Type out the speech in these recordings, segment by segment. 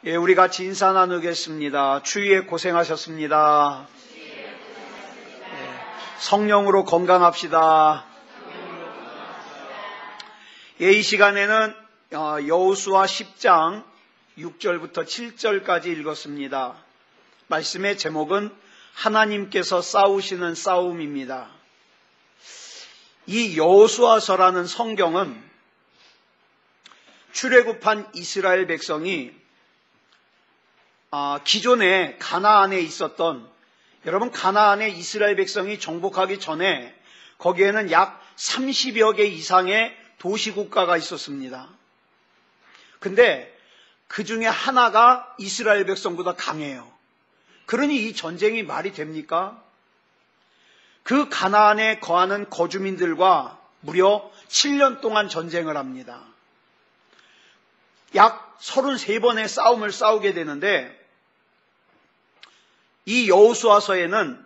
예, 우리 같이 인사 나누겠습니다. 추위에 고생하셨습니다. 예, 성령으로 건강합시다. 예, 이 시간에는 여호수아 10장 6절부터 7절까지 읽었습니다. 말씀의 제목은 하나님께서 싸우시는 싸움입니다. 이 여호수아서라는 성경은 출애굽한 이스라엘 백성이 기존에 가나안에 있었던, 여러분 가나안에 이스라엘 백성이 정복하기 전에 거기에는 약 30여 개 이상의 도시국가가 있었습니다. 근데 그 중에 하나가 이스라엘 백성보다 강해요. 그러니 이 전쟁이 말이 됩니까? 그 가나안에 거하는 거주민들과 무려 7년 동안 전쟁을 합니다. 약 33번의 싸움을 싸우게 되는데, 이 여호수아서에는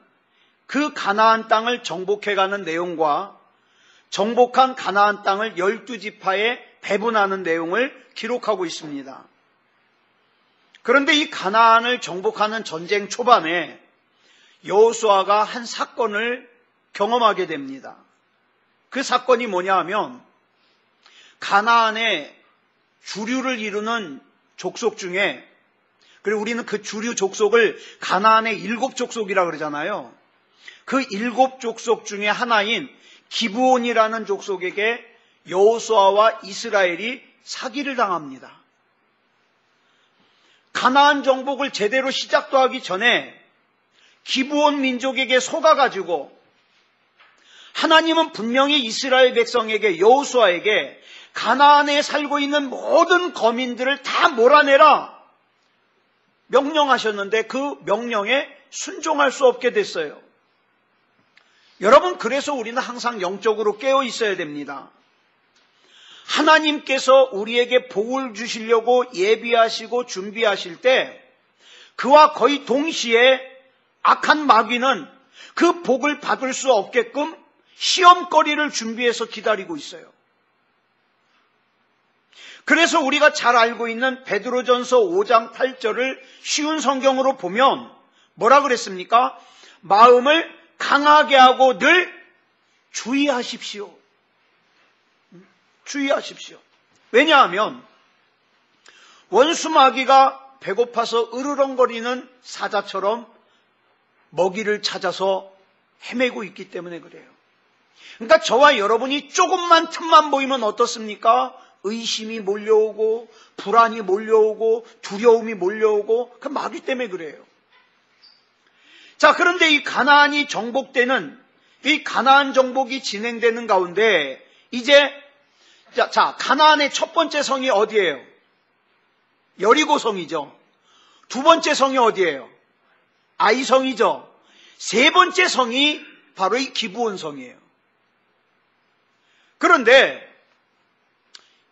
그 가나안 땅을 정복해가는 내용과 정복한 가나안 땅을 12지파에 배분하는 내용을 기록하고 있습니다. 그런데 이 가나안을 정복하는 전쟁 초반에 여호수아가 한 사건을 경험하게 됩니다. 그 사건이 뭐냐 하면, 가나안의 주류를 이루는 족속 중에, 그리고 우리는 그 주류 족속을 가나안의 7족속이라고 그러잖아요. 그 7족속 중에 하나인 기브온이라는 족속에게 여호수아와 이스라엘이 사기를 당합니다. 가나안 정복을 제대로 시작도 하기 전에 기브온 민족에게 속아가지고, 하나님은 분명히 이스라엘 백성에게, 여호수아에게 가나안에 살고 있는 모든 거민들을 다 몰아내라 명령하셨는데 그 명령에 순종할 수 없게 됐어요. 여러분, 그래서 우리는 항상 영적으로 깨어 있어야 됩니다. 하나님께서 우리에게 복을 주시려고 예비하시고 준비하실 때 그와 거의 동시에 악한 마귀는 그 복을 받을 수 없게끔 시험거리를 준비해서 기다리고 있어요. 그래서 우리가 잘 알고 있는 베드로전서 5장 8절을 쉬운 성경으로 보면 뭐라 그랬습니까? 마음을 강하게 하고 늘 주의하십시오. 주의하십시오. 왜냐하면 원수 마귀가 배고파서 으르렁거리는 사자처럼 먹이를 찾아서 헤매고 있기 때문에 그래요. 그러니까 저와 여러분이 조금만 틈만 보이면 어떻습니까? 의심이 몰려오고 불안이 몰려오고 두려움이 몰려오고, 그 마귀 때문에 그래요. 자, 그런데 이 가나안이 정복되는, 이 가나안 정복이 진행되는 가운데 이제 가나안의 첫 번째 성이 어디예요? 여리고성이죠. 두 번째 성이 어디예요? 아이성이죠. 세 번째 성이 바로 이 기브온 성이에요. 그런데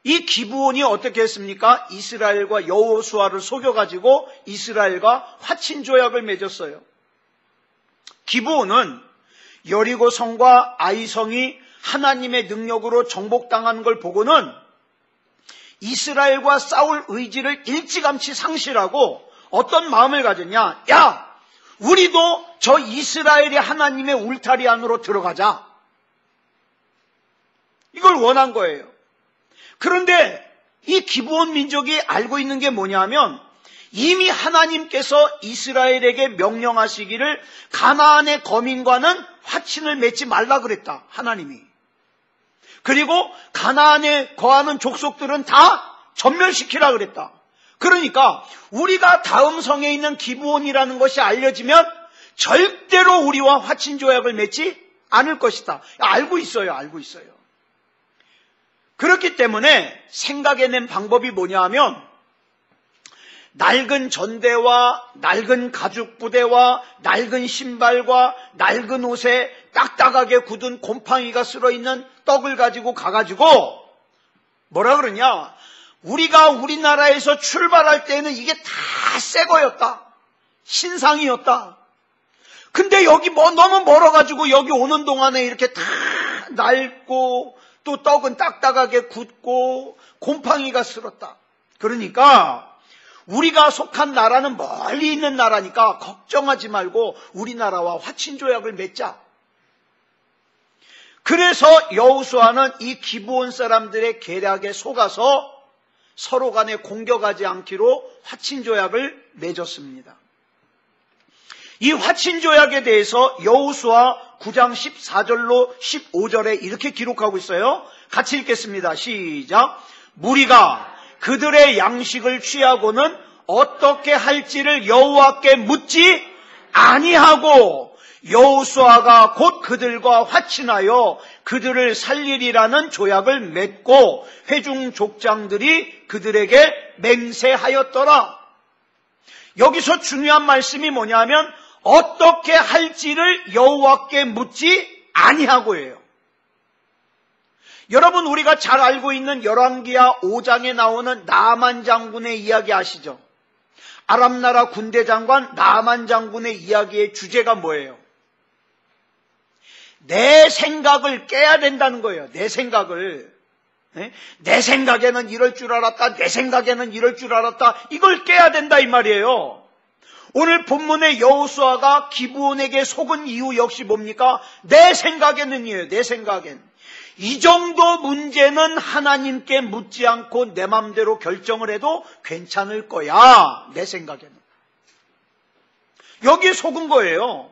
이 기브온이 어떻게 했습니까? 이스라엘과 여호수아를 속여가지고 이스라엘과 화친조약을 맺었어요. 기브온은 여리고 성과 아이성이 하나님의 능력으로 정복당하는 걸 보고는 이스라엘과 싸울 의지를 일찌감치 상실하고 어떤 마음을 가졌냐? 야, 우리도 저 이스라엘이 하나님의 울타리 안으로 들어가자. 이걸 원한 거예요. 그런데 이 기브온 민족이 알고 있는 게 뭐냐면, 이미 하나님께서 이스라엘에게 명령하시기를 가나안의 거민과는 화친을 맺지 말라 그랬다, 하나님이. 그리고 가나안에 거하는 족속들은 다 전멸시키라 그랬다. 그러니까 우리가 다음 성에 있는 기브온이라는 것이 알려지면 절대로 우리와 화친 조약을 맺지 않을 것이다. 알고 있어요. 알고 있어요. 그렇기 때문에 생각해낸 방법이 뭐냐 하면, 낡은 전대와 낡은 가죽 부대와 낡은 신발과 낡은 옷에 딱딱하게 굳은 곰팡이가 쓸어있는 떡을 가지고 가가지고 뭐라 그러냐, 우리가 우리나라에서 출발할 때는 이게 다 새 거였다, 신상이었다. 근데 여기 너무 멀어가지고 여기 오는 동안에 이렇게 다 낡고 또 떡은 딱딱하게 굳고 곰팡이가 쓸었다. 그러니까 우리가 속한 나라는 멀리 있는 나라니까 걱정하지 말고 우리나라와 화친조약을 맺자. 그래서 여호수아는 이 기브온 사람들의 계략에 속아서 서로 간에 공격하지 않기로 화친조약을 맺었습니다. 이 화친조약에 대해서 여호수아 9장 14절로 15절에 이렇게 기록하고 있어요. 같이 읽겠습니다. 시작. 무리가 그들의 양식을 취하고는 어떻게 할지를 여호와께 묻지 아니하고 여호수아가 곧 그들과 화친하여 그들을 살리리라는 조약을 맺고 회중 족장들이 그들에게 맹세하였더라. 여기서 중요한 말씀이 뭐냐면 어떻게 할지를 여호와께 묻지 아니하고예요. 여러분, 우리가 잘 알고 있는 열왕기하 5장에 나오는 나아만 장군의 이야기 아시죠? 아람 나라 군대 장관 나아만 장군의 이야기의 주제가 뭐예요? 내 생각을 깨야 된다는 거예요. 내 생각을. 내 생각에는 이럴 줄 알았다. 내 생각에는 이럴 줄 알았다. 이걸 깨야 된다 이 말이에요. 오늘 본문의 여호수아가 기브온에게 속은 이유 역시 뭡니까? 내 생각에는이에요. 내 생각엔. 이 정도 문제는 하나님께 묻지 않고 내 맘대로 결정을 해도 괜찮을 거야. 내 생각에는. 여기에 속은 거예요.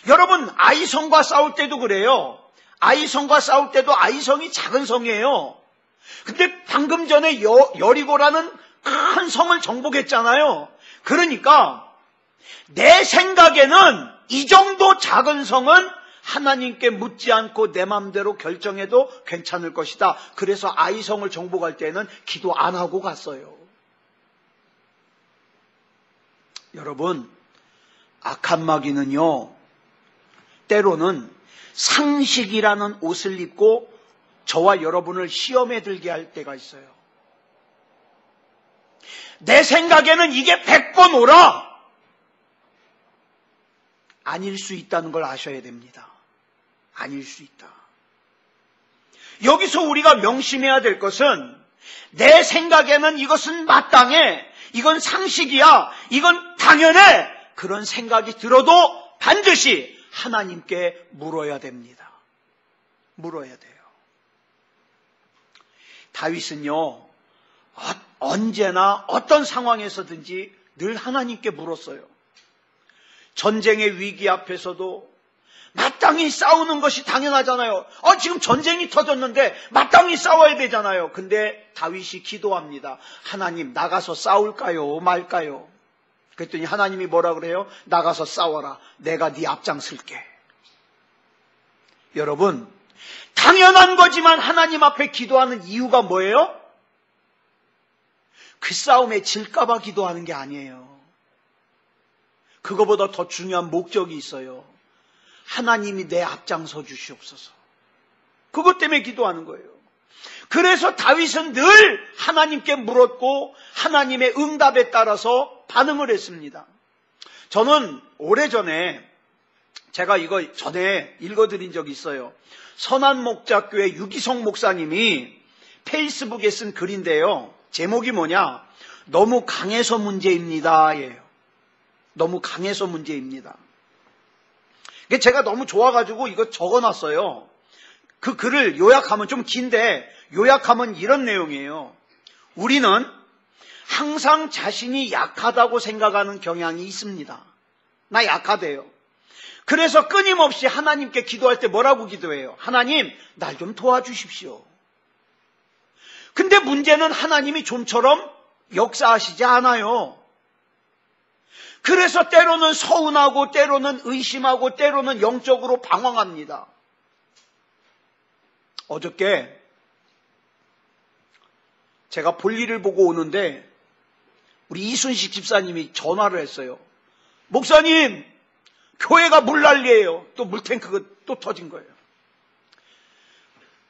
여러분, 아이성과 싸울 때도 그래요. 아이성과 싸울 때도 아이성이 작은 성이에요. 근데 방금 전에 여리고라는 큰 성을 정복했잖아요. 그러니까 내 생각에는 이 정도 작은 성은 하나님께 묻지 않고 내 맘대로 결정해도 괜찮을 것이다. 그래서 아이성을 정복할 때는 기도 안 하고 갔어요. 여러분, 악한 마귀는요, 때로는 상식이라는 옷을 입고 저와 여러분을 시험에 들게 할 때가 있어요. 내 생각에는 이게 100번 옳아. 아닐 수 있다는 걸 아셔야 됩니다. 아닐 수 있다. 여기서 우리가 명심해야 될 것은 내 생각에는 이것은 마땅해. 이건 상식이야. 이건 당연해. 그런 생각이 들어도 반드시 하나님께 물어야 됩니다. 물어야 돼요. 다윗은요, 언제나 어떤 상황에서든지 늘 하나님께 물었어요. 전쟁의 위기 앞에서도 마땅히 싸우는 것이 당연하잖아요. 지금 전쟁이 터졌는데 마땅히 싸워야 되잖아요. 근데 다윗이 기도합니다. 하나님, 나가서 싸울까요? 말까요? 그랬더니 하나님이 뭐라 그래요? 나가서 싸워라. 내가 네 앞장설게. 여러분, 당연한 거지만 하나님 앞에 기도하는 이유가 뭐예요? 그 싸움에 질까봐 기도하는 게 아니에요. 그거보다 더 중요한 목적이 있어요. 하나님이 내 앞장서 주시옵소서. 그것 때문에 기도하는 거예요. 그래서 다윗은 늘 하나님께 물었고 하나님의 응답에 따라서 반응을 했습니다. 저는 오래전에 제가 이거 전에 읽어드린 적이 있어요. 선한목자교회 유기성 목사님이 페이스북에 쓴 글인데요. 제목이 뭐냐? 너무 강해서 문제입니다. 예요. 너무 강해서 문제입니다. 제가 너무 좋아가지고 이거 적어놨어요. 그 글을 요약하면 좀 긴데 요약하면 이런 내용이에요. 우리는 항상 자신이 약하다고 생각하는 경향이 있습니다. 나 약하대요. 그래서 끊임없이 하나님께 기도할 때 뭐라고 기도해요? 하나님, 날 좀 도와주십시오. 근데 문제는 하나님이 좀처럼 역사하시지 않아요. 그래서 때로는 서운하고 때로는 의심하고 때로는 영적으로 방황합니다. 어저께 제가 볼일을 보고 오는데 우리 이순식 집사님이 전화를 했어요. 목사님, 교회가 물난리예요. 또 물탱크가 또 터진 거예요.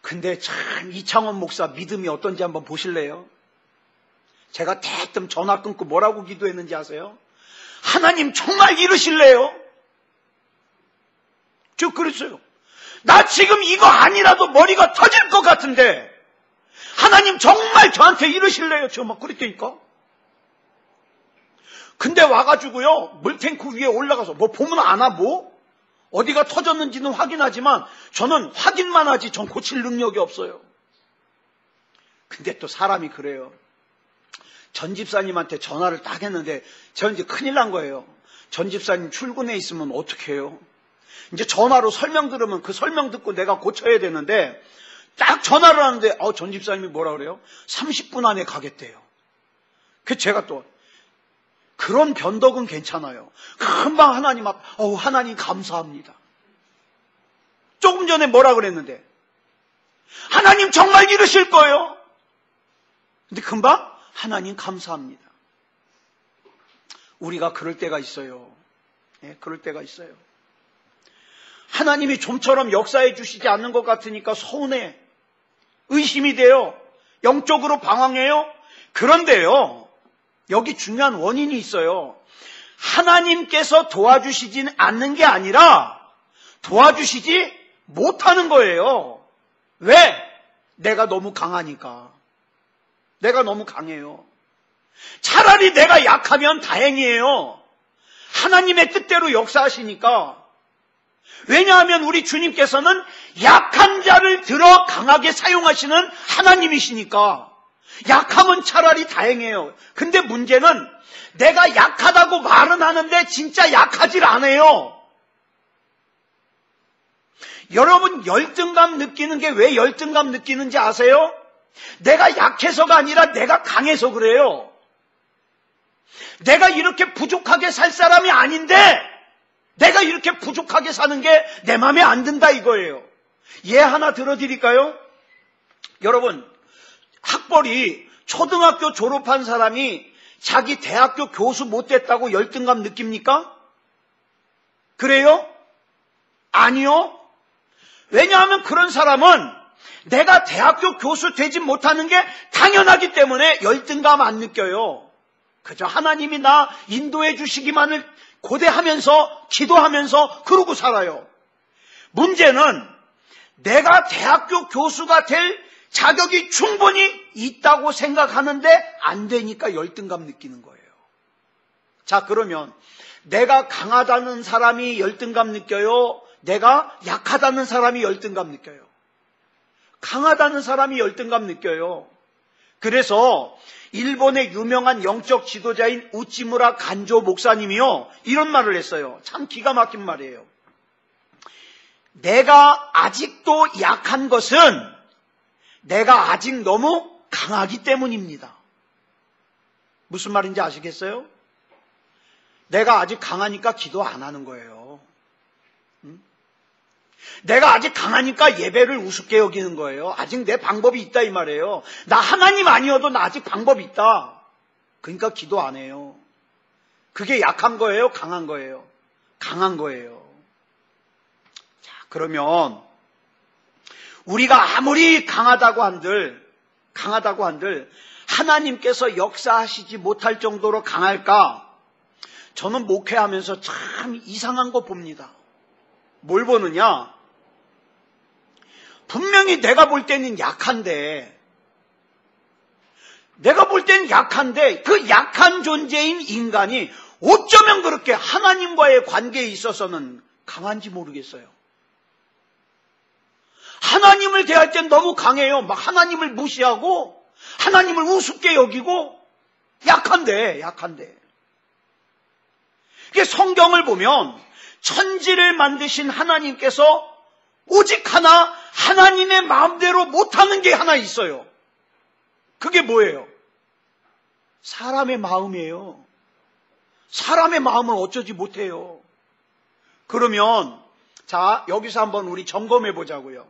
근데 참 이창원 목사 믿음이 어떤지 한번 보실래요? 제가 대뜸 전화 끊고 뭐라고 기도했는지 아세요? 하나님 정말 이러실래요? 저 그랬어요. 나 지금 이거 아니라도 머리가 터질 것 같은데 하나님 정말 저한테 이러실래요? 저 막 그랬다니까. 근데 와가지고요, 물탱크 위에 올라가서 뭐 보면 아나 뭐? 어디가 터졌는지는 확인하지만 저는 확인만 하지 전 고칠 능력이 없어요. 근데 또 사람이 그래요. 전 집사님한테 전화를 딱 했는데 저는 이제 큰일 난 거예요. 전 집사님 출근해 있으면 어떻게 해요? 이제 전화로 설명 들으면 그 설명 듣고 내가 고쳐야 되는데 딱 전화를 하는데 전 집사님이 뭐라 그래요? 30분 안에 가겠대요. 그 제가 또 그런 변덕은 괜찮아요. 금방 하나님 앞, 하나님 감사합니다. 조금 전에 뭐라 그랬는데 하나님 정말 이루실 거예요. 근데 금방 하나님 감사합니다. 우리가 그럴 때가 있어요. 예, 그럴 때가 있어요. 하나님이 좀처럼 역사해 주시지 않는 것 같으니까 서운해. 의심이 돼요. 영적으로 방황해요. 그런데요, 여기 중요한 원인이 있어요. 하나님께서 도와주시진 않는 게 아니라 도와주시지 못하는 거예요. 왜? 내가 너무 강하니까. 내가 너무 강해요. 차라리 내가 약하면 다행이에요. 하나님의 뜻대로 역사하시니까. 왜냐하면 우리 주님께서는 약한 자를 들어 강하게 사용하시는 하나님이시니까. 약하면 차라리 다행이에요. 근데 문제는 내가 약하다고 말은 하는데 진짜 약하질 않아요. 여러분 열등감 느끼는 게 왜 열등감 느끼는지 아세요? 내가 약해서가 아니라 내가 강해서 그래요. 내가 이렇게 부족하게 살 사람이 아닌데 내가 이렇게 부족하게 사는 게 내 마음에 안 든다 이거예요. 예 하나 들어드릴까요? 여러분, 학벌이 초등학교 졸업한 사람이 자기 대학교 교수 못 됐다고 열등감 느낍니까? 그래요? 아니요. 왜냐하면 그런 사람은 내가 대학교 교수 되지 못하는 게 당연하기 때문에 열등감 안 느껴요. 그저 하나님이 나 인도해 주시기만을 고대하면서 기도하면서 그러고 살아요. 문제는 내가 대학교 교수가 될 자격이 충분히 있다고 생각하는데 안 되니까 열등감 느끼는 거예요. 자, 그러면 내가 강하다는 사람이 열등감 느껴요? 내가 약하다는 사람이 열등감 느껴요? 강하다는 사람이 열등감 느껴요. 그래서 일본의 유명한 영적 지도자인 우찌무라 간조 목사님이요, 이런 말을 했어요. 참 기가 막힌 말이에요. 내가 아직도 약한 것은 내가 아직 너무 강하기 때문입니다. 무슨 말인지 아시겠어요? 내가 아직 강하니까 기도 안 하는 거예요. 내가 아직 강하니까 예배를 우습게 여기는 거예요. 아직 내 방법이 있다 이 말이에요. 나 하나님 아니어도 나 아직 방법이 있다. 그러니까 기도 안 해요. 그게 약한 거예요? 강한 거예요? 강한 거예요. 자, 그러면 우리가 아무리 강하다고 한들 하나님께서 역사하시지 못할 정도로 강할까? 저는 목회하면서 참 이상한 거 봅니다. 뭘 보느냐? 분명히 내가 볼 때는 약한데 그 약한 존재인 인간이 어쩌면 그렇게 하나님과의 관계에 있어서는 강한지 모르겠어요. 하나님을 대할 땐 너무 강해요. 막 하나님을 무시하고 하나님을 우습게 여기고 약한데 이게 성경을 보면 천지를 만드신 하나님께서 오직 하나 하나님의 마음대로 못하는 게 하나 있어요. 그게 뭐예요? 사람의 마음이에요. 사람의 마음을 어쩌지 못해요. 그러면 자, 여기서 한번 우리 점검해 보자고요.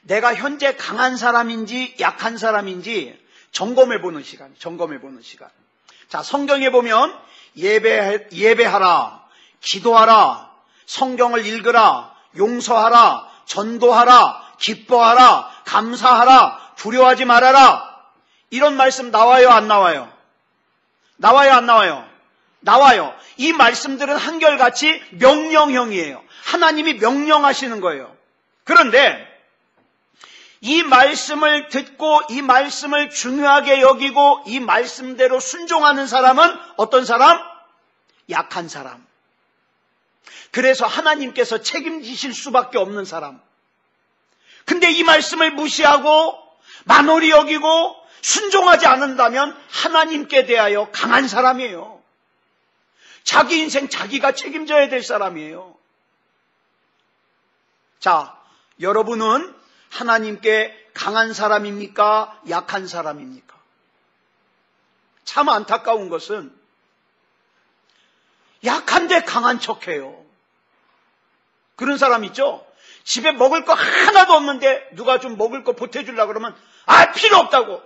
내가 현재 강한 사람인지 약한 사람인지 점검해 보는 시간. 자, 성경에 보면 예배하라, 기도하라, 성경을 읽으라, 용서하라, 전도하라, 기뻐하라, 감사하라, 두려워하지 말아라. 이런 말씀 나와요, 안 나와요? 나와요, 안 나와요? 나와요. 이 말씀들은 한결같이 명령형이에요. 하나님이 명령하시는 거예요. 그런데 이 말씀을 듣고 이 말씀을 중요하게 여기고 이 말씀대로 순종하는 사람은 어떤 사람? 약한 사람. 그래서 하나님께서 책임지실 수밖에 없는 사람. 근데 이 말씀을 무시하고 만홀히 여기고 순종하지 않는다면 하나님께 대하여 강한 사람이에요. 자기 인생 자기가 책임져야 될 사람이에요. 자, 여러분은 하나님께 강한 사람입니까? 약한 사람입니까? 참 안타까운 것은 약한데 강한 척해요. 그런 사람 있죠? 집에 먹을 거 하나도 없는데 누가 좀 먹을 거 보태주려고 그러면 필요 없다고.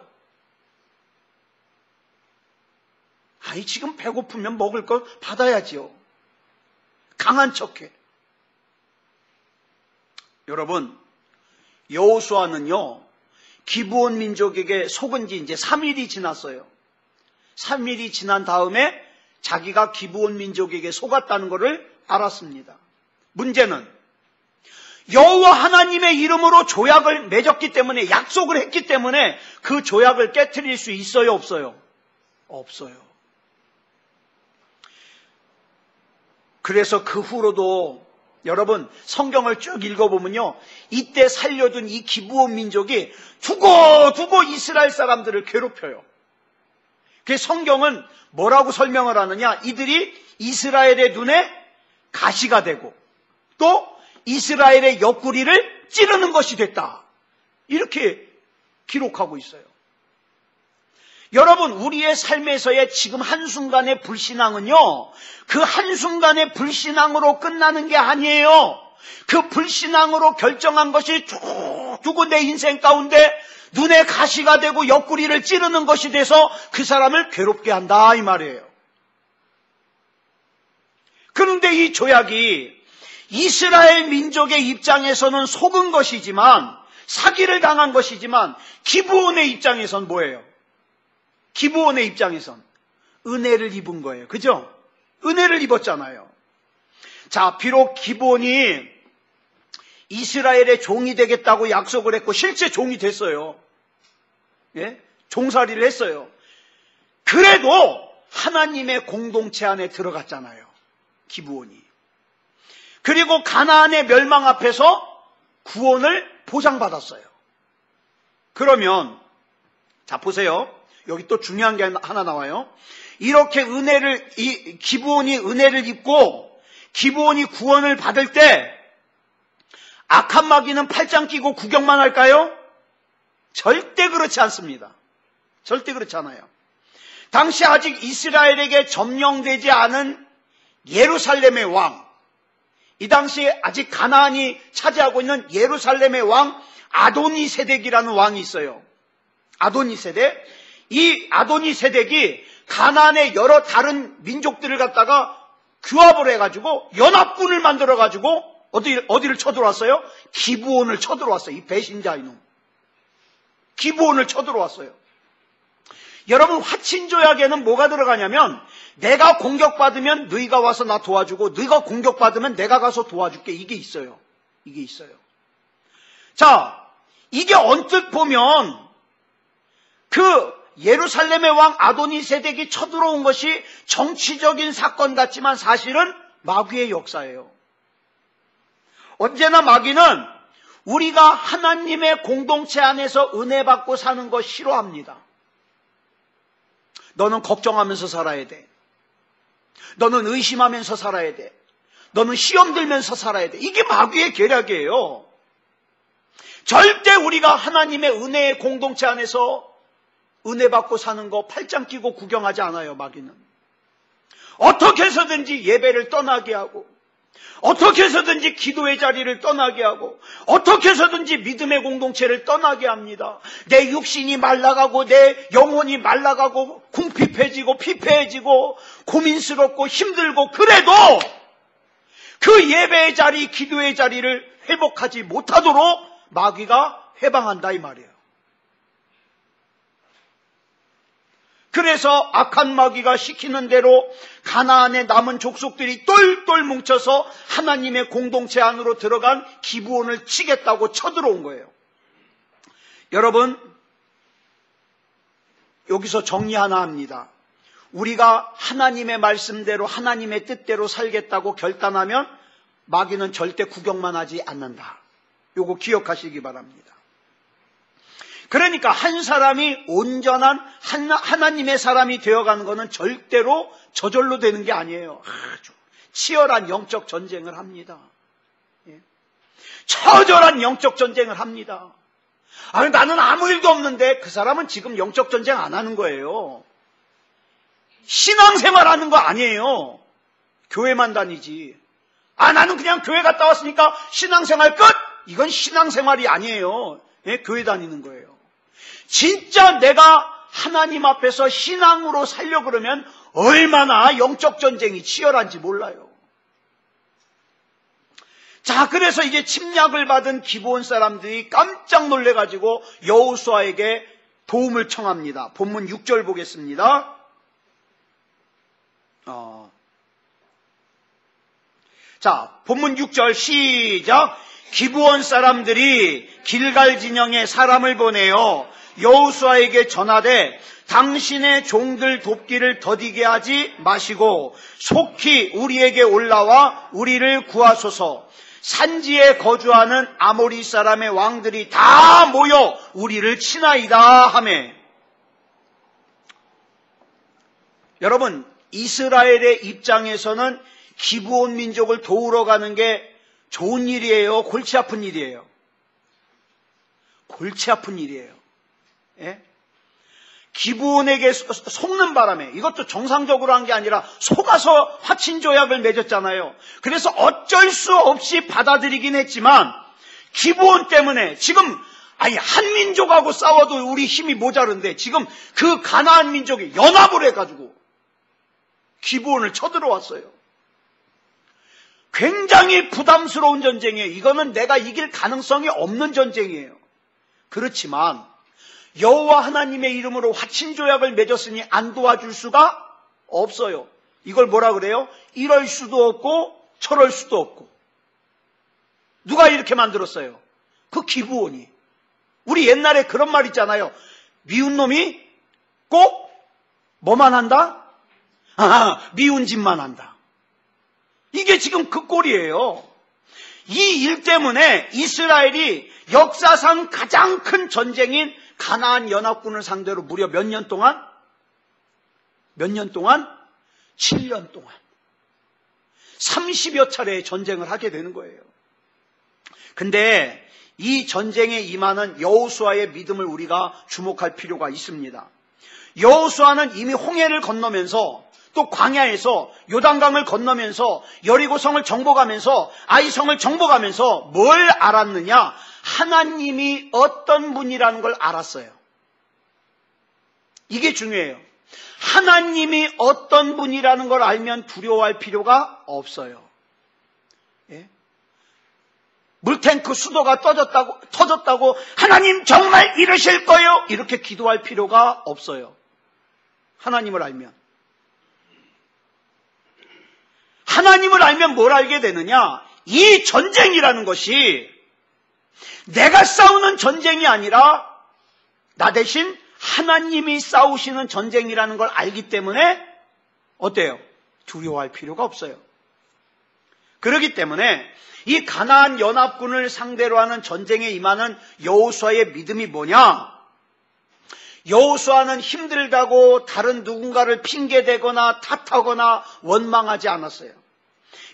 아니 지금 배고프면 먹을 거 받아야지요. 강한 척해. 여러분, 여호수아는요 기브온 민족에게 속은 지 이제 3일이 지났어요. 3일이 지난 다음에 자기가 기브온 민족에게 속았다는 것을 알았습니다. 문제는 여호와 하나님의 이름으로 조약을 맺었기 때문에, 약속을 했기 때문에 그 조약을 깨트릴 수 있어요, 없어요? 없어요. 그래서 그 후로도 여러분 성경을 쭉 읽어보면요, 이때 살려둔 이 기브온 민족이 두고 이스라엘 사람들을 괴롭혀요. 그 성경은 뭐라고 설명을 하느냐, 이들이 이스라엘의 눈에 가시가 되고 또 이스라엘의 옆구리를 찌르는 것이 됐다, 이렇게 기록하고 있어요. 여러분, 우리의 삶에서의 지금 한순간의 불신앙은요, 그 한순간의 불신앙으로 끝나는 게 아니에요. 그 불신앙으로 결정한 것이 쭉 두고 내 인생 가운데 눈에 가시가 되고 옆구리를 찌르는 것이 돼서 그 사람을 괴롭게 한다, 이 말이에요. 그런데 이 조약이 이스라엘 민족의 입장에서는 속은 것이지만, 사기를 당한 것이지만, 기브온의 입장에선 뭐예요? 기브온의 입장에선 은혜를 입은 거예요. 그죠? 은혜를 입었잖아요. 자, 비록 기브온이 이스라엘의 종이 되겠다고 약속을 했고 실제 종이 됐어요. 예? 종살이를 했어요. 그래도 하나님의 공동체 안에 들어갔잖아요, 기브온이. 그리고 가나안의 멸망 앞에서 구원을 보장받았어요. 그러면 자 보세요. 여기 또 중요한 게 하나 나와요. 이렇게 기브온이 은혜를 입고 기브온이 구원을 받을 때 악한 마귀는 팔짱 끼고 구경만 할까요? 절대 그렇지 않습니다. 절대 그렇지 않아요. 당시 아직 이스라엘에게 점령되지 않은 예루살렘의 왕, 이 당시에 아직 가나안이 차지하고 있는 예루살렘의 왕 아도니세덱이라는 왕이 있어요. 아도니세덱. 이 아도니세덱이 가나안의 여러 다른 민족들을 갖다가 규합을 해가지고 연합군을 만들어가지고 어디를 쳐들어왔어요? 기브온을 쳐들어왔어요. 이 배신자 이놈. 기브온을 쳐들어왔어요. 여러분, 화친조약에는 뭐가 들어가냐면 내가 공격받으면 너희가 와서 나 도와주고 너희가 공격받으면 내가 가서 도와줄게, 이게 있어요. 이게 있어요. 자, 이게 언뜻 보면 그 예루살렘의 왕 아도니세덱이 쳐들어온 것이 정치적인 사건 같지만 사실은 마귀의 역사예요. 언제나 마귀는 우리가 하나님의 공동체 안에서 은혜 받고 사는 거 싫어합니다. 너는 걱정하면서 살아야 돼. 너는 의심하면서 살아야 돼. 너는 시험 들면서 살아야 돼. 이게 마귀의 계략이에요. 절대 우리가 하나님의 은혜의 공동체 안에서 은혜 받고 사는 거 팔짱 끼고 구경하지 않아요, 마귀는. 어떻게 해서든지 예배를 떠나게 하고, 어떻게 해서든지 기도의 자리를 떠나게 하고, 어떻게 해서든지 믿음의 공동체를 떠나게 합니다. 내 육신이 말라가고 내 영혼이 말라가고 궁핍해지고 피폐해지고 고민스럽고 힘들고, 그래도 그 예배의 자리, 기도의 자리를 회복하지 못하도록 마귀가 해방한다, 이 말이에요. 그래서 악한 마귀가 시키는 대로 가나안의 남은 족속들이 똘똘 뭉쳐서 하나님의 공동체 안으로 들어간 기브온을 치겠다고 쳐들어온 거예요. 여러분, 여기서 정리 하나 합니다. 우리가 하나님의 말씀대로 하나님의 뜻대로 살겠다고 결단하면 마귀는 절대 구경만 하지 않는다. 요거 기억하시기 바랍니다. 그러니까 한 사람이 온전한 하나님의 사람이 되어가는 것은 절대로 저절로 되는 게 아니에요. 아주 치열한 영적 전쟁을 합니다. 처절한 영적 전쟁을 합니다. 아니, 나는 아무 일도 없는데 그 사람은 지금 영적 전쟁 안 하는 거예요. 신앙생활 하는 거 아니에요. 교회만 다니지. 나는 그냥 교회 갔다 왔으니까 신앙생활 끝! 이건 신앙생활이 아니에요. 교회 다니는 거예요. 진짜 내가 하나님 앞에서 신앙으로 살려고 그러면 얼마나 영적 전쟁이 치열한지 몰라요. 자, 그래서 이제 침략을 받은 기브온 사람들이 깜짝 놀래가지고 여호수아에게 도움을 청합니다. 본문 6절 보겠습니다. 자, 본문 6절 시작. 기브온 사람들이 길갈 진영에 사람을 보내어 여호수아에게 전하되 당신의 종들 돕기를 더디게 하지 마시고 속히 우리에게 올라와 우리를 구하소서. 산지에 거주하는 아모리 사람의 왕들이 다 모여 우리를 치나이다 하매. 여러분, 이스라엘의 입장에서는 기브온 민족을 도우러 가는 게 좋은 일이에요? 골치 아픈 일이에요? 골치 아픈 일이에요. 예? 기브온에게 속는 바람에, 이것도 정상적으로 한 게 아니라 속아서 화친조약을 맺었잖아요. 그래서 어쩔 수 없이 받아들이긴 했지만 기브온 때문에 지금 한 민족하고 싸워도 우리 힘이 모자른데 지금 그 가나안 민족이 연합을 해가지고 기브온을 쳐들어왔어요. 굉장히 부담스러운 전쟁이에요. 이거는 내가 이길 가능성이 없는 전쟁이에요. 그렇지만 여호와 하나님의 이름으로 화친조약을 맺었으니 안 도와줄 수가 없어요. 이걸 뭐라 그래요? 이럴 수도 없고 저럴 수도 없고. 누가 이렇게 만들었어요? 그 기브온이. 우리 옛날에 그런 말 있잖아요. 미운 놈이 꼭 뭐만 한다? 미운 짓만 한다. 이게 지금 그 꼴이에요. 이 일 때문에 이스라엘이 역사상 가장 큰 전쟁인 가나안 연합군을 상대로 무려 몇 년 동안? 7년 동안 30여 차례의 전쟁을 하게 되는 거예요. 근데 이 전쟁에 임하는 여호수아의 믿음을 우리가 주목할 필요가 있습니다. 여호수아는 이미 홍해를 건너면서 또 광야에서 요단강을 건너면서 여리고성을 정복하면서 아이성을 정복하면서 뭘 알았느냐? 하나님이 어떤 분이라는 걸 알았어요. 이게 중요해요. 하나님이 어떤 분이라는 걸 알면 두려워할 필요가 없어요. 예? 물탱크 수도가 터졌다고 하나님 정말 이러실 거예요? 이렇게 기도할 필요가 없어요. 하나님을 알면. 하나님을 알면 뭘 알게 되느냐? 이 전쟁이라는 것이 내가 싸우는 전쟁이 아니라 나 대신 하나님이 싸우시는 전쟁이라는 걸 알기 때문에 어때요? 두려워할 필요가 없어요. 그렇기 때문에 이 가나안 연합군을 상대로 하는 전쟁에 임하는 여호수아의 믿음이 뭐냐? 여호수아는 힘들다고 다른 누군가를 핑계대거나 탓하거나 원망하지 않았어요.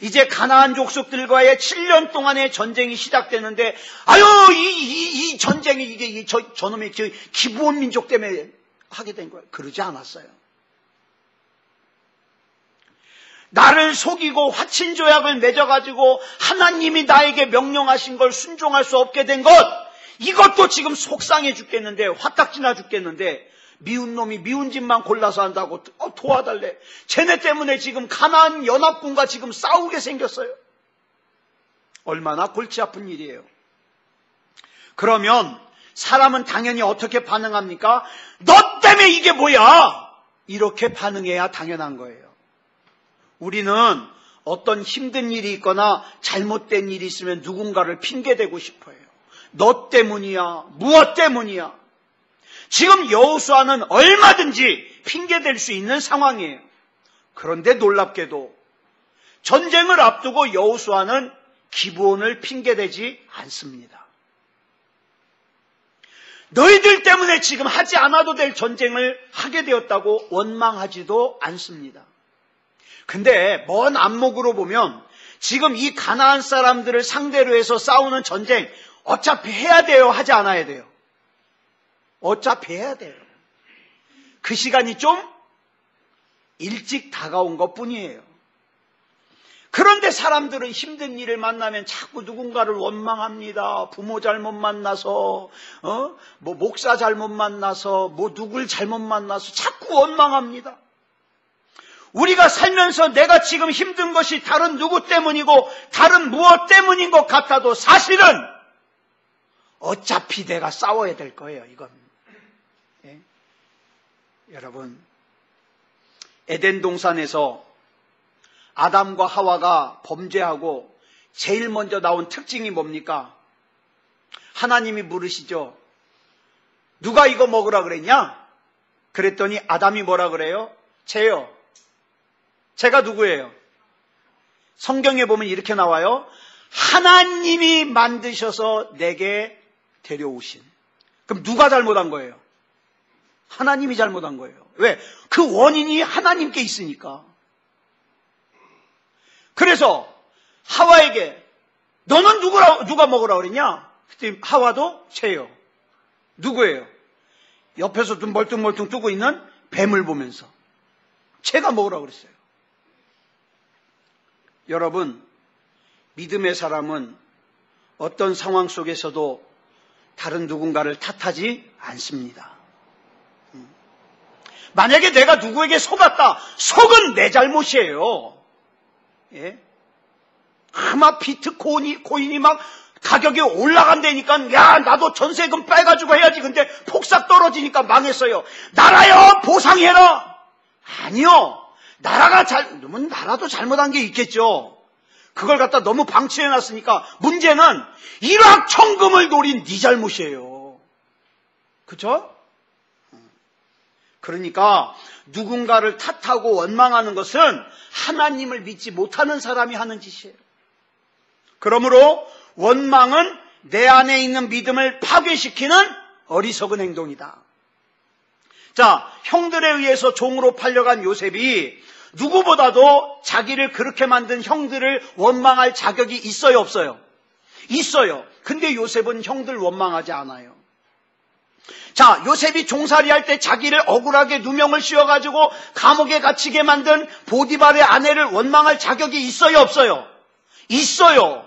이제 가나안 족속들과의 7년 동안의 전쟁이 시작되는데 이 전쟁이 이게 저놈의 기브온 민족 때문에 하게 된 거예요. 그러지 않았어요. 나를 속이고 화친조약을 맺어가지고 하나님이 나에게 명령하신 걸 순종할 수 없게 된 것, 이것도 지금 속상해 죽겠는데, 화딱지나 죽겠는데, 미운 놈이 미운 짓만 골라서 한다고 도와달래. 쟤네 때문에 지금 가나안 연합군과 지금 싸우게 생겼어요. 얼마나 골치 아픈 일이에요. 그러면 사람은 당연히 어떻게 반응합니까? 너 때문에 이게 뭐야? 이렇게 반응해야 당연한 거예요. 우리는 어떤 힘든 일이 있거나 잘못된 일이 있으면 누군가를 핑계대고 싶어요. 너 때문이야. 무엇 때문이야. 지금 여호수아는 얼마든지 핑계댈 수 있는 상황이에요. 그런데 놀랍게도 전쟁을 앞두고 여호수아는 기브온을 핑계대지 않습니다. 너희들 때문에 지금 하지 않아도 될 전쟁을 하게 되었다고 원망하지도 않습니다. 근데 먼 안목으로 보면 지금 이 가나안 사람들을 상대로 해서 싸우는 전쟁 어차피 해야 돼요? 하지 않아야 돼요? 어차피 해야 돼요. 그 시간이 좀 일찍 다가온 것뿐이에요. 그런데 사람들은 힘든 일을 만나면 자꾸 누군가를 원망합니다. 부모 잘못 만나서, 목사 잘못 만나서, 누굴 잘못 만나서 자꾸 원망합니다. 우리가 살면서 내가 지금 힘든 것이 다른 누구 때문이고 다른 무엇 때문인 것 같아도 사실은 어차피 내가 싸워야 될 거예요, 이건. 예? 여러분, 에덴 동산에서 아담과 하와가 범죄하고 제일 먼저 나온 특징이 뭡니까? 하나님이 물으시죠. 누가 이거 먹으라 그랬냐? 그랬더니 아담이 뭐라 그래요? 쟤요. 제가 누구예요? 성경에 보면 이렇게 나와요. 하나님이 만드셔서 내게 데려오신. 그럼 누가 잘못한 거예요? 하나님이 잘못한 거예요. 왜? 그 원인이 하나님께 있으니까. 그래서 하와에게 너는 누가 먹으라 그랬냐? 그때 하와도 쟤요. 누구예요? 옆에서 좀 멀뚱멀뚱 뜨고 있는 뱀을 보면서 쟤가 먹으라 그랬어요. 여러분, 믿음의 사람은 어떤 상황 속에서도 다른 누군가를 탓하지 않습니다. 만약에 내가 누구에게 속았다. 속은 내 잘못이에요. 예? 막 비트코인이 막 가격이 올라간다니까 야 나도 전세금 빼가지고 해야지. 근데 폭삭 떨어지니까 망했어요. 나라요 보상해라. 아니요. 나라도 잘못한 게 있겠죠. 그걸 갖다 너무 방치해놨으니까 문제는 일확천금을 노린 네 잘못이에요. 그렇죠? 그러니까 누군가를 탓하고 원망하는 것은 하나님을 믿지 못하는 사람이 하는 짓이에요. 그러므로 원망은 내 안에 있는 믿음을 파괴시키는 어리석은 행동이다. 자, 형들에 의해서 종으로 팔려간 요셉이 누구보다도 자기를 그렇게 만든 형들을 원망할 자격이 있어요, 없어요? 있어요. 근데 요셉은 형들 원망하지 않아요. 자, 요셉이 종살이할 때 자기를 억울하게 누명을 씌워가지고 감옥에 갇히게 만든 보디발의 아내를 원망할 자격이 있어요, 없어요? 있어요.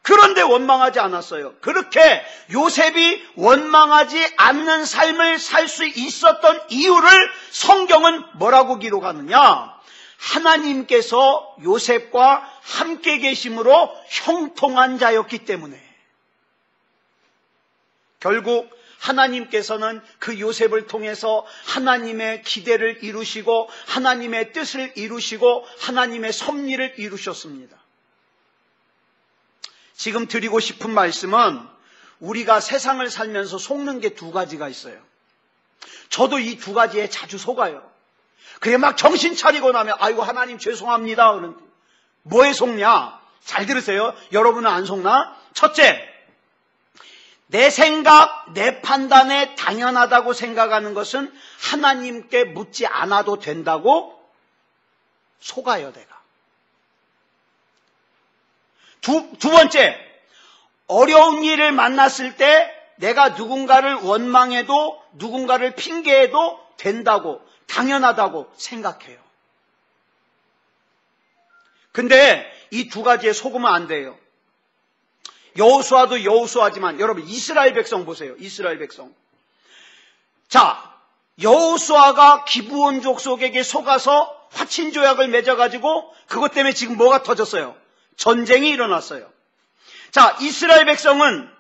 그런데 원망하지 않았어요. 그렇게 요셉이 원망하지 않는 삶을 살 수 있었던 이유를 성경은 뭐라고 기록하느냐? 하나님께서 요셉과 함께 계심으로 형통한 자였기 때문에. 결국 하나님께서는 그 요셉을 통해서 하나님의 기대를 이루시고 하나님의 뜻을 이루시고 하나님의 섭리를 이루셨습니다. 지금 드리고 싶은 말씀은 우리가 세상을 살면서 속는 게 두 가지가 있어요. 저도 이 두 가지에 자주 속아요. 그래 막 정신 차리고 나면 아이고 하나님 죄송합니다. 그런데 뭐에 속냐? 잘 들으세요. 여러분은 안 속나? 첫째, 내 생각, 내 판단에 당연하다고 생각하는 것은 하나님께 묻지 않아도 된다고 속아요, 내가. 두 번째, 어려운 일을 만났을 때 내가 누군가를 원망해도 누군가를 핑계해도 된다고, 당연하다고 생각해요. 근데 이 두 가지에 속으면 안 돼요. 여호수아도 여호수아지만 여러분 이스라엘 백성 보세요. 이스라엘 백성. 자, 여호수아가 기브온 족속에게 속아서 화친 조약을 맺어가지고 그것 때문에 지금 뭐가 터졌어요? 전쟁이 일어났어요. 자, 이스라엘 백성은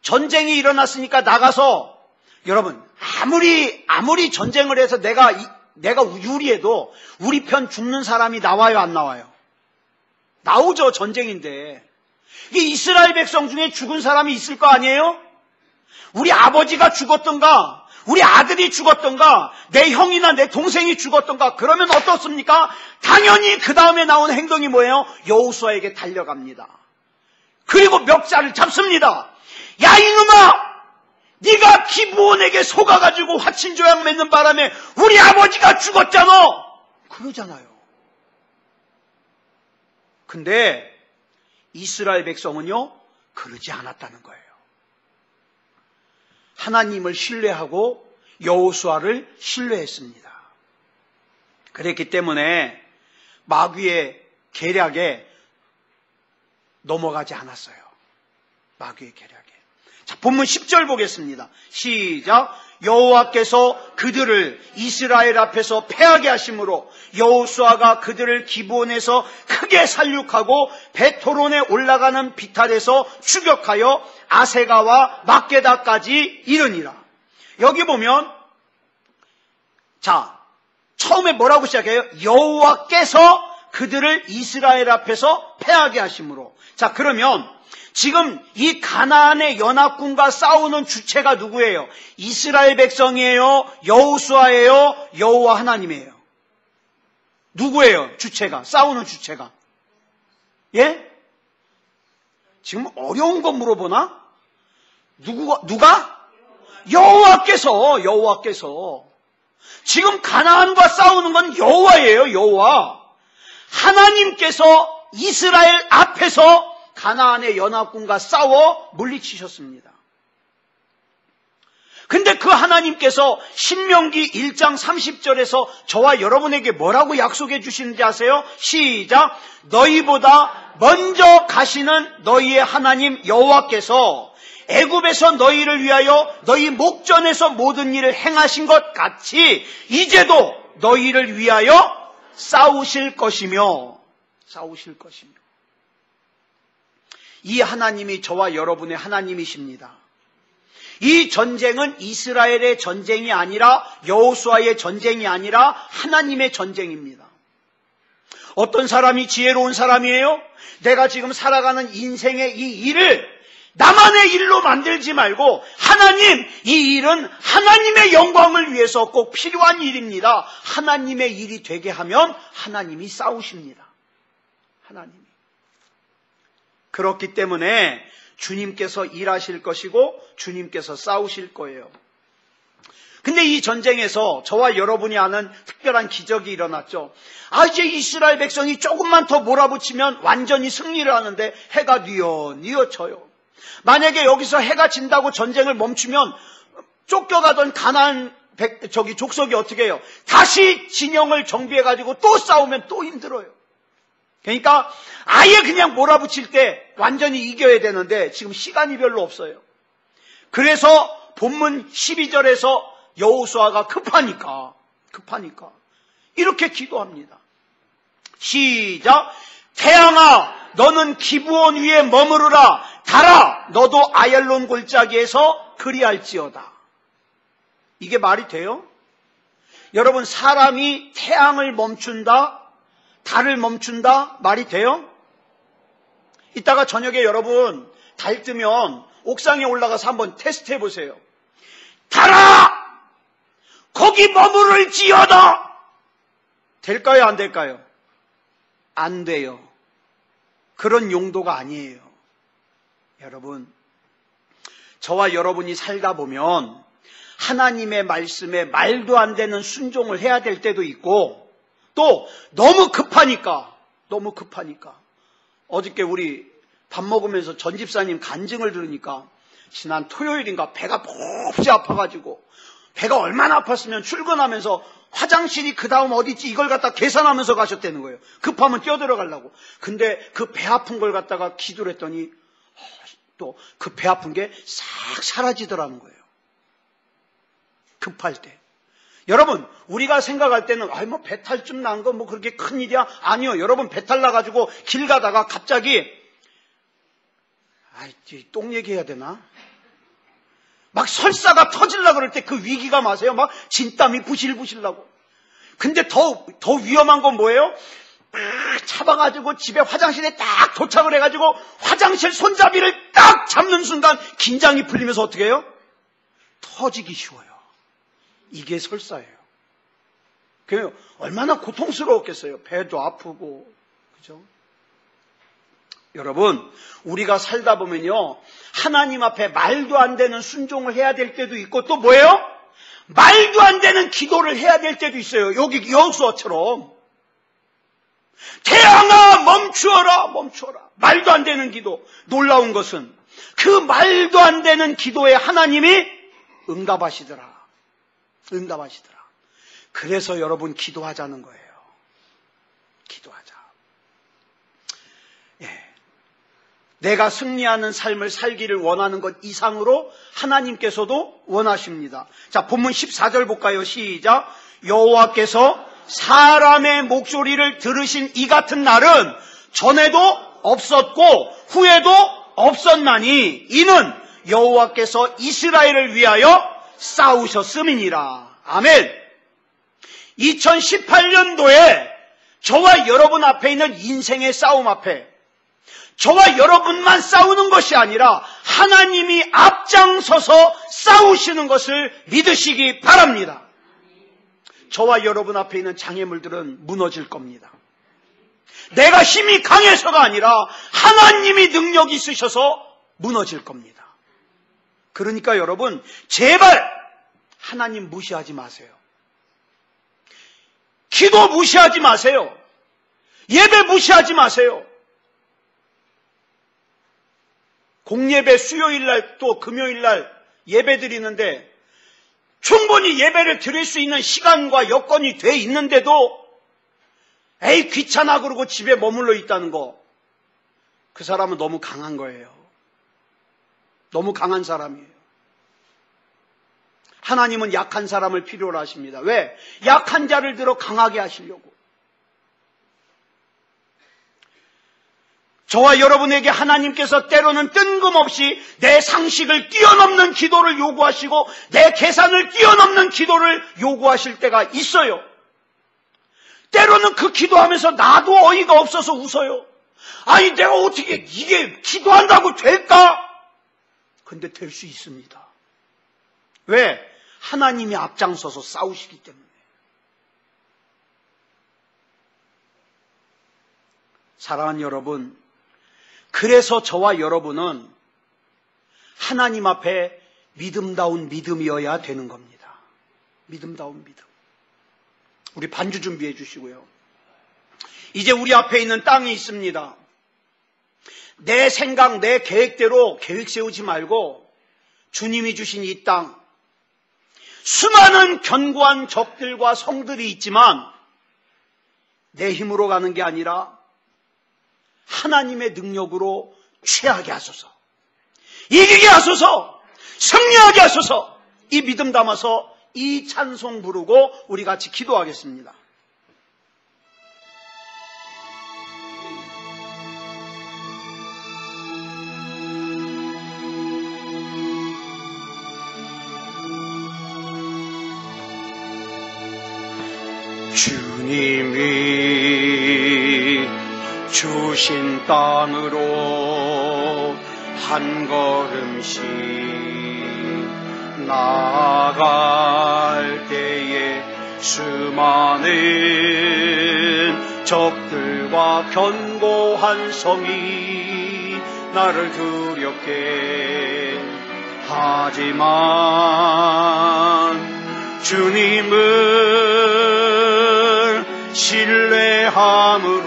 전쟁이 일어났으니까 나가서 여러분 아무리 전쟁을 해서 내가 유리해도 우리 편 죽는 사람이 나와요, 안 나와요? 나오죠, 전쟁인데. 이 이스라엘 백성 중에 죽은 사람이 있을 거 아니에요? 우리 아버지가 죽었던가, 우리 아들이 죽었던가, 내 형이나 내 동생이 죽었던가, 그러면 어떻습니까? 당연히 그 다음에 나온 행동이 뭐예요? 여호수아에게 달려갑니다. 그리고 멱살을 잡습니다. 야, 이놈아! 네가 기브온에게 속아가지고 화친조약 맺는 바람에 우리 아버지가 죽었잖아! 그러잖아요. 근데 이스라엘 백성은요, 그러지 않았다는 거예요. 하나님을 신뢰하고 여호수아를 신뢰했습니다. 그랬기 때문에 마귀의 계략에 넘어가지 않았어요. 마귀의 계략에. 자, 본문 10절 보겠습니다. 시작. 여호와께서 그들을 이스라엘 앞에서 패하게 하심으로 여호수아가 그들을 기브온에서 크게 살육하고 벳호론에 올라가는 비탈에서 추격하여 아세가와 막게다까지 이르니라. 여기 보면, 자, 처음에 뭐라고 시작해요? 여호와께서 그들을 이스라엘 앞에서 패하게 하심으로. 자, 그러면 지금 이 가나안의 연합군과 싸우는 주체가 누구예요? 이스라엘 백성이에요? 여호수아예요? 여호와 하나님이에요? 누구예요? 주체가, 싸우는 주체가. 예? 지금 어려운 거 물어보나? 누가? 여호와께서. 지금 가나안과 싸우는 건 여호와예요, 여호와. 하나님께서 이스라엘 앞에서 가나안의 연합군과 싸워 물리치셨습니다. 근데 그 하나님께서 신명기 1장 30절에서 저와 여러분에게 뭐라고 약속해 주시는지 아세요? 시작. 너희보다 먼저 가시는 너희의 하나님 여호와께서 애굽에서 너희를 위하여 너희 목전에서 모든 일을 행하신 것 같이 이제도 너희를 위하여 싸우실 것이며. 이 하나님이 저와 여러분의 하나님이십니다. 이 전쟁은 이스라엘의 전쟁이 아니라 여호수아의 전쟁이 아니라 하나님의 전쟁입니다. 어떤 사람이 지혜로운 사람이에요? 내가 지금 살아가는 인생의 이 일을 나만의 일로 만들지 말고 하나님, 이 일은 하나님의 영광을 위해서 꼭 필요한 일입니다. 하나님의 일이 되게 하면 하나님이 싸우십니다. 하나님이. 그렇기 때문에 주님께서 일하실 것이고 주님께서 싸우실 거예요. 근데 이 전쟁에서 저와 여러분이 아는 특별한 기적이 일어났죠. 이제 이스라엘 백성이 조금만 더 몰아붙이면 완전히 승리를 하는데 해가 뉘어져요. 만약에 여기서 해가 진다고 전쟁을 멈추면 쫓겨가던 가나안 족속이 어떻게 해요? 다시 진영을 정비해가지고 또 싸우면 또 힘들어요. 그러니까 아예 그냥 몰아붙일 때 완전히 이겨야 되는데 지금 시간이 별로 없어요. 그래서 본문 12절에서 여호수아가 급하니까 이렇게 기도합니다. 시작. 태양아, 너는 기브온 위에 머무르라. 달아, 너도 아얄론 골짜기에서 그리할지어다. 이게 말이 돼요? 여러분, 사람이 태양을 멈춘다, 달을 멈춘다, 말이 돼요? 이따가 저녁에 여러분 달 뜨면 옥상에 올라가서 한번 테스트 해보세요. 달아! 거기 머무를지어다! 될까요, 안 될까요? 안 돼요. 그런 용도가 아니에요. 여러분, 저와 여러분이 살다 보면 하나님의 말씀에 말도 안 되는 순종을 해야 될 때도 있고, 또 너무 급하니까 어저께 우리 밥 먹으면서 전 집사님 간증을 들으니까 지난 토요일인가 배가 몹시 아파가지고, 배가 얼마나 아팠으면 출근하면서 화장실이 그 다음 어디지 이걸 갖다 계산하면서 가셨다는 거예요. 급하면 뛰어들어가려고. 근데 그 배 아픈 걸 갖다가 기도를 했더니 또 그 배 아픈 게 싹 사라지더라는 거예요. 급할 때. 여러분, 우리가 생각할 때는 뭐 배탈 좀 난 거 뭐 그렇게 큰 일이야? 아니요. 여러분, 배탈 나가지고 길 가다가 갑자기 똥 얘기해야 되나? 막 설사가 터질라 그럴 때 그 위기가 마세요. 막 진땀이 부실부실 나고. 근데 더 위험한 건 뭐예요? 딱 잡아가지고 집에 화장실에 딱 도착을 해가지고 화장실 손잡이를 딱 잡는 순간 긴장이 풀리면서 어떻게 해요? 터지기 쉬워요. 이게 설사예요. 그 얼마나 고통스러웠겠어요. 배도 아프고, 그죠? 여러분, 우리가 살다 보면요, 하나님 앞에 말도 안 되는 순종을 해야 될 때도 있고, 또 뭐예요? 말도 안 되는 기도를 해야 될 때도 있어요. 여기 여호수아처럼. 태양아 멈추어라, 멈추어라. 말도 안 되는 기도. 놀라운 것은 그 말도 안 되는 기도에 하나님이 응답하시더라. 응답하시더라. 그래서 여러분 기도하자는 거예요. 기도하자. 예. 내가 승리하는 삶을 살기를 원하는 것 이상으로 하나님께서도 원하십니다. 자, 본문 14절 볼까요? 시작. 여호와께서 사람의 목소리를 들으신 이 같은 날은 전에도 없었고 후에도 없었나니 이는 여호와께서 이스라엘을 위하여 싸우셨음이니라. 아멘. 2018년도에 저와 여러분 앞에 있는 인생의 싸움 앞에 저와 여러분만 싸우는 것이 아니라 하나님이 앞장서서 싸우시는 것을 믿으시기 바랍니다. 저와 여러분 앞에 있는 장애물들은 무너질 겁니다. 내가 힘이 강해서가 아니라 하나님이 능력이 있으셔서 무너질 겁니다. 그러니까 여러분, 제발 하나님 무시하지 마세요. 기도 무시하지 마세요. 예배 무시하지 마세요. 공예배 수요일날 또 금요일날 예배 드리는데 충분히 예배를 드릴 수 있는 시간과 여건이 돼 있는데도 에이 귀찮아 그러고 집에 머물러 있다는 거, 그 사람은 너무 강한 거예요. 너무 강한 사람이에요. 하나님은 약한 사람을 필요로 하십니다. 왜? 약한 자를 들어 강하게 하시려고. 저와 여러분에게 하나님께서 때로는 뜬금없이 내 상식을 뛰어넘는 기도를 요구하시고 내 계산을 뛰어넘는 기도를 요구하실 때가 있어요. 때로는 그 기도하면서 나도 어이가 없어서 웃어요. 아니 내가 어떻게 이게 기도한다고 될까? 근데 될 수 있습니다. 왜? 하나님이 앞장서서 싸우시기 때문에. 사랑하는 여러분, 그래서 저와 여러분은 하나님 앞에 믿음다운 믿음이어야 되는 겁니다. 믿음다운 믿음. 우리 반주 준비해 주시고요. 이제 우리 앞에 있는 땅이 있습니다. 내 생각, 내 계획대로 계획 세우지 말고 주님이 주신 이 땅, 수많은 견고한 적들과 성들이 있지만 내 힘으로 가는 게 아니라 하나님의 능력으로 취하게 하소서, 이기게 하소서, 승리하게 하소서. 이 믿음 담아서 이 찬송 부르고 우리 같이 기도하겠습니다. 주님이 주신 땅으로 한 걸음씩 나아갈 때에 수많은 적들과 견고한 성이 나를 두렵게 하지만 주님을 신뢰함으로,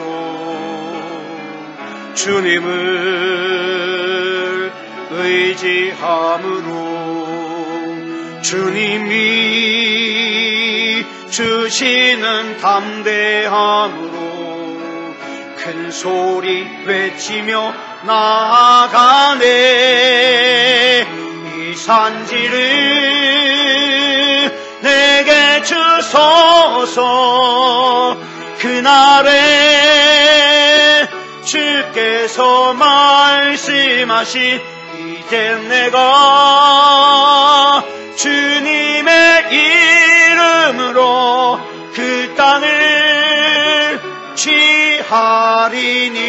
주님을 의지함으로, 주님이 주시는 담대함으로 큰 소리 외치며 나아가네. 이 산지를 내게 주소서. 그날에 주께서 말씀하신 이젠 내가 주님의 이름으로 그 땅을 취하리라. 취하리니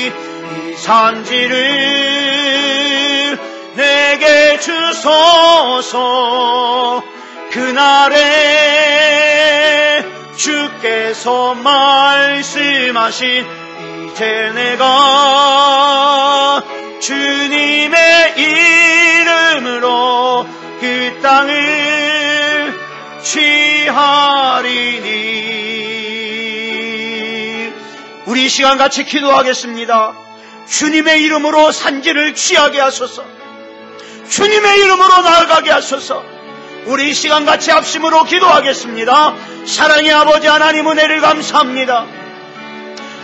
이 산지를 내게 주소서. 그날에 주께서 말씀하신 이제 내가 주님의 이름으로 그 땅을 취하리니. 우리 이 시간 같이 기도하겠습니다. 주님의 이름으로 산지를 취하게 하소서. 주님의 이름으로 나아가게 하소서. 우리 이 시간 같이 합심으로 기도하겠습니다. 사랑의 아버지 하나님, 은혜를 감사합니다.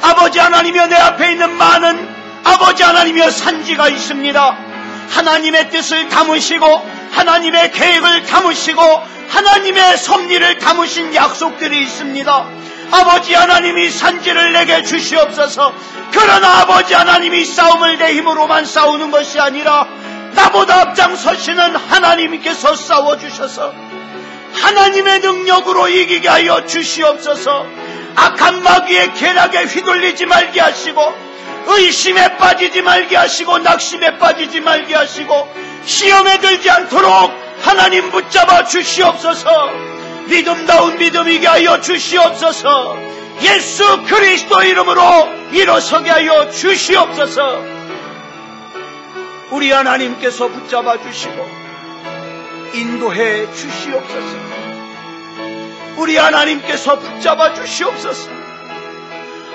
아버지 하나님이여, 내 앞에 있는 많은 아버지 하나님이여 산지가 있습니다. 하나님의 뜻을 담으시고 하나님의 계획을 담으시고 하나님의 섭리를 담으신 약속들이 있습니다. 아버지 하나님이 산지를 내게 주시옵소서. 그러나 아버지 하나님이 싸움을 내 힘으로만 싸우는 것이 아니라 나보다 앞장서시는 하나님께서 싸워주셔서 하나님의 능력으로 이기게 하여 주시옵소서. 악한 마귀의 계략에 휘둘리지 말게 하시고 의심에 빠지지 말게 하시고 낙심에 빠지지 말게 하시고 시험에 들지 않도록 하나님 붙잡아 주시옵소서. 믿음다운 믿음이게 하여 주시옵소서. 예수 그리스도 이름으로 일어서게 하여 주시옵소서. 우리 하나님께서 붙잡아 주시고 인도해 주시옵소서. 우리 하나님께서 붙잡아 주시옵소서.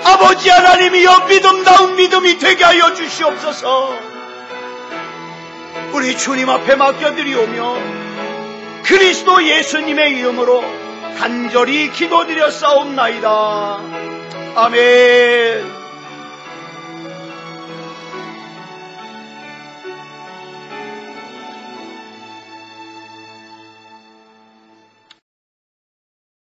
아버지 하나님이여, 믿음다운 믿음이 되게 하여 주시옵소서. 우리 주님 앞에 맡겨드리오며 그리스도 예수님의 이름으로 간절히 기도드려 싸움나이다. 아멘.